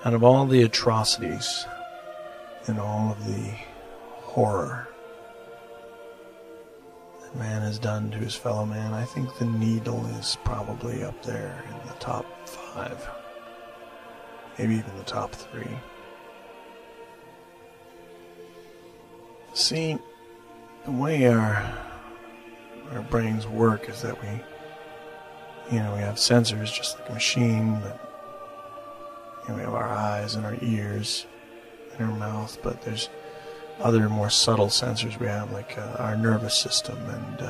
Out of all the atrocities and all of the horror that man has done to his fellow man, I think the needle is probably up there in the top 5. Maybe even the top 3. See, the way our brains work is that we have sensors just like a machine, but we have our eyes and our ears and our mouth, but there's other more subtle sensors we have, like our nervous system, and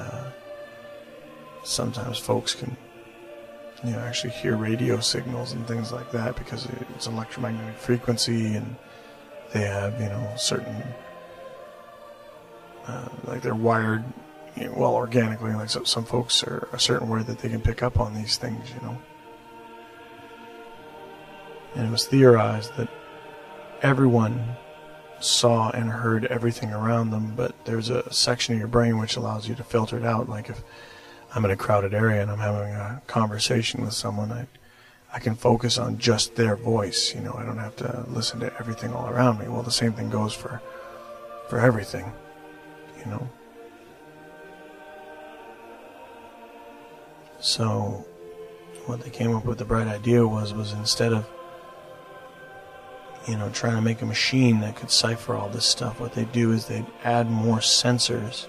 sometimes folks can actually hear radio signals and things like that because it's an electromagnetic frequency, and they have certain like they're wired organically, like some folks are a certain way that they can pick up on these things, And it was theorized that everyone saw and heard everything around them, but there's a section of your brain which allows you to filter it out. Like if I'm in a crowded area and I'm having a conversation with someone, I can focus on just their voice. I don't have to listen to everything all around me. Well, the same thing goes for everything, So what they came up with, the bright idea was instead of trying to make a machine that could cipher all this stuff, what they do is they add more sensors,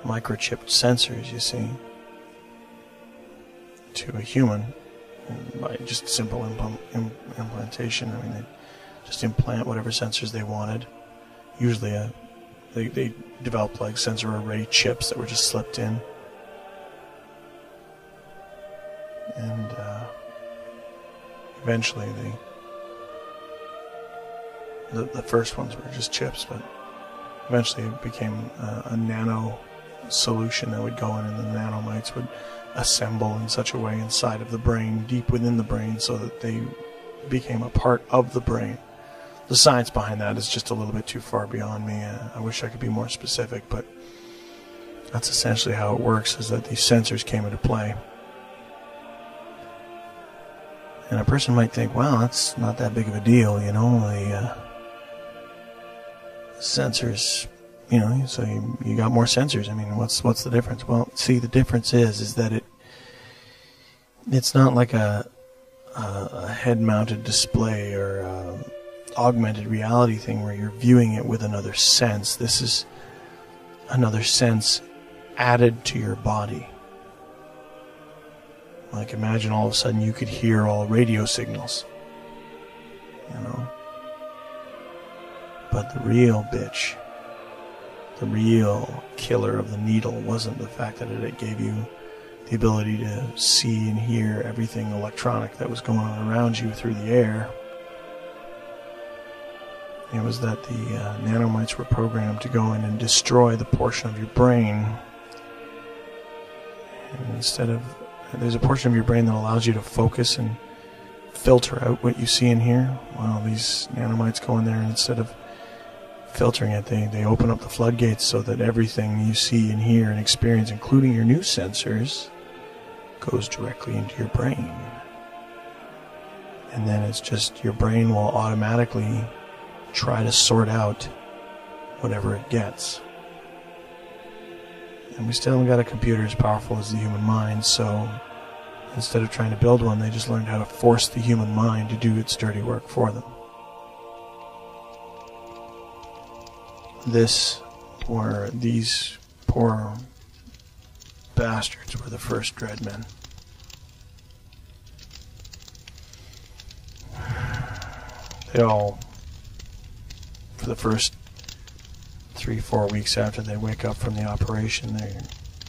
microchipped sensors, you see, to a human by just simple implantation. I mean, they just implant whatever sensors they wanted. Usually they developed like sensor array chips that were just slipped in. And eventually the first ones were just chips, but eventually it became a nano solution that would go in, and the nanomites would assemble in such a way inside of the brain, deep within the brain, so that they became a part of the brain. The science behind that is just a little bit too far beyond me. I wish I could be more specific, but that's essentially how it works, is that these sensors came into play. And a person might think, wow, that's not that big of a deal, the sensors, so you got more sensors. I mean, what's the difference? Well, see, the difference is that it's not like a head-mounted display or augmented reality thing where you're viewing it with another sense. This is another sense added to your body. Like, imagine all of a sudden you could hear all radio signals, But the real bitch, the real killer of the needle wasn't the fact that it gave you the ability to see and hear everything electronic that was going on around you through the air. It was that the nanomites were programmed to go in and destroy the portion of your brain. And instead of... There's a portion of your brain that allows you to focus and filter out what you see and hear. Well, these nanomites go in there, and instead of filtering it, they open up the floodgates so that everything you see and hear and experience, including your new sensors, goes directly into your brain. And then it's just your brain will automatically try to sort out whatever it gets. And we still haven't got a computer as powerful as the human mind, so instead of trying to build one, they just learned how to force the human mind to do its dirty work for them. These poor bastards were the first Dreadmen. They all, for the first 3-4 weeks after they wake up from the operation, they're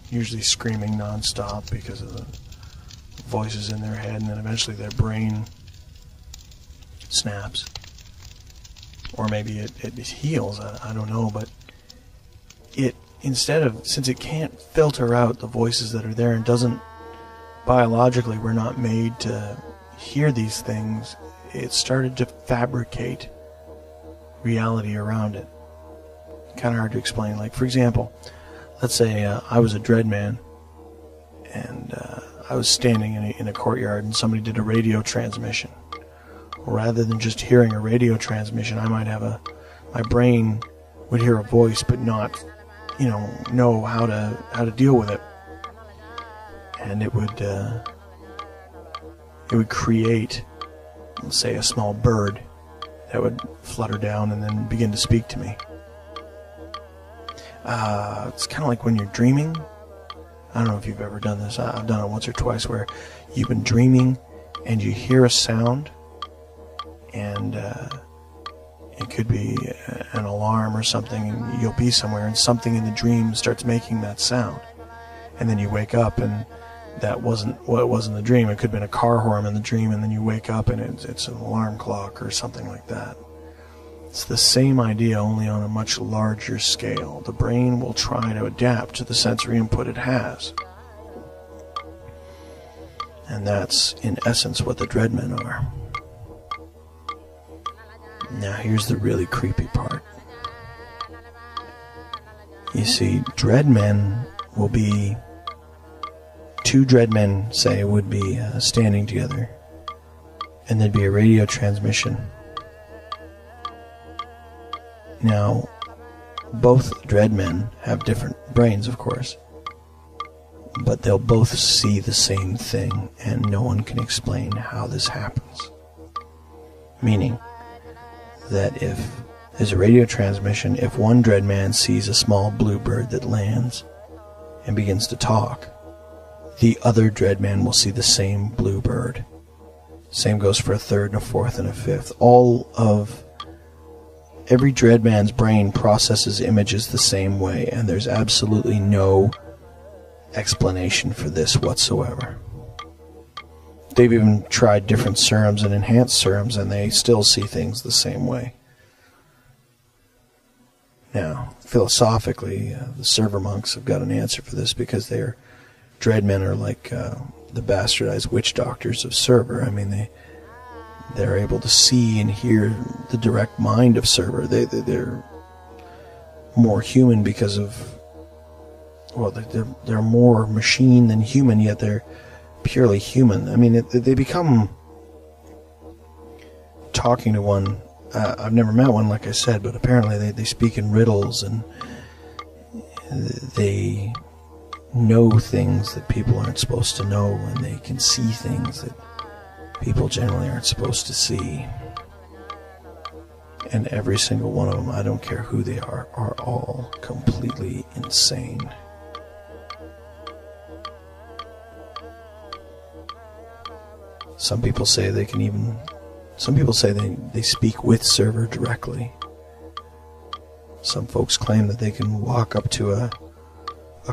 usually screaming non-stop because of the voices in their head, and then eventually their brain snaps. Or maybe it heals, I don't know, but since it can't filter out the voices that are there and doesn't, biologically we're not made to hear these things, it started to fabricate reality around it. Kind of hard to explain. Like, for example, let's say I was a Dreadman, and I was standing in a courtyard, and somebody did a radio transmission. rather than just hearing a radio transmission, I might have my brain would hear a voice but not, know how to deal with it. And it would create, let's say, a small bird that would flutter down and then begin to speak to me. It's kind of like when you're dreaming. I don't know if you've ever done this. I've done it once or twice, where you've been dreaming and you hear a sound, and it could be an alarm or something, and you'll be somewhere and something in the dream starts making that sound, and then you wake up and that wasn't what was in the dream. It could have been a car horn in the dream, and then you wake up and it's an alarm clock or something like that. It's the same idea, only on a much larger scale. The brain will try to adapt to the sensory input it has. And that's, in essence, what the Dreadmen are. Now, here's the really creepy part. You see, Dreadmen will be... Two Dreadmen, say, would be standing together, and there'd be a radio transmission. Now, both Dreadmen have different brains, of course, but they'll both see the same thing, and no one can explain how this happens. Meaning that if there's a radio transmission, if one Dreadman sees a small blue bird that lands and begins to talk, the other Dreadman will see the same blue bird. Same goes for a third and a fourth and a fifth. Every Dreadman's brain processes images the same way, and there's absolutely no explanation for this whatsoever. They've even tried different serums and enhanced serums, and they still see things the same way. Now, philosophically, the server monks have got an answer for this, because their Dreadmen are like the bastardized witch doctors of server. I mean, they're able to see and hear the direct mind of server. They're more human because of, well, they're more machine than human, yet they're purely human. I mean, they become talking to one. I've never met one, like I said, but apparently they speak in riddles, and they know things that people aren't supposed to know, and they can see things that people generally aren't supposed to see. And every single one of them, I don't care who they are all completely insane. Some people say they speak with server directly. Some folks claim that they can walk up to a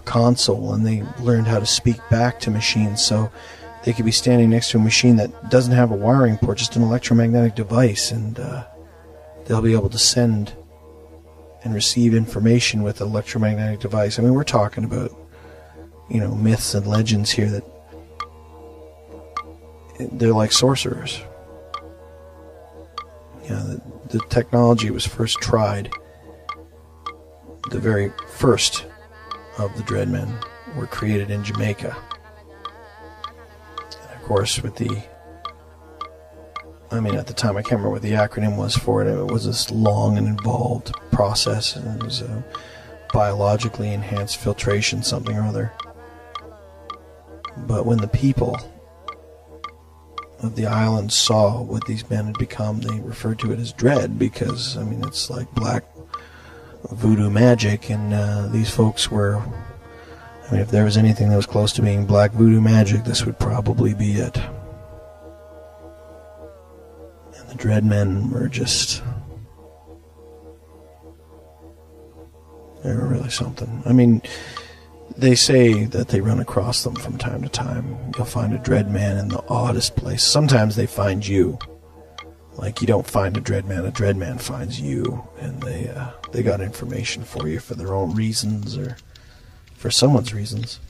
console and they learned how to speak back to machines, so they could be standing next to a machine that doesn't have a wiring port, just an electromagnetic device, and they'll be able to send and receive information with an electromagnetic device. I mean, we're talking about, myths and legends here that they're like sorcerers. The technology was first tried, the very first of the Dreadmen were created in Jamaica. And of course, at the time, I can't remember what the acronym was for it. It was this long and involved process, and it was a biologically enhanced filtration, something or other. But when the people of the island saw what these men had become, they referred to it as dread, because, it's like black voodoo magic, and these folks were, if there was anything that was close to being black voodoo magic, this would probably be it. And the Dreadmen were they were really something. They say that they run across them from time to time. You'll find a Dreadman in the oddest place. Sometimes they find you. Like, you don't find a Dreadman finds you, and they got information for you for their own reasons, or for someone's reasons.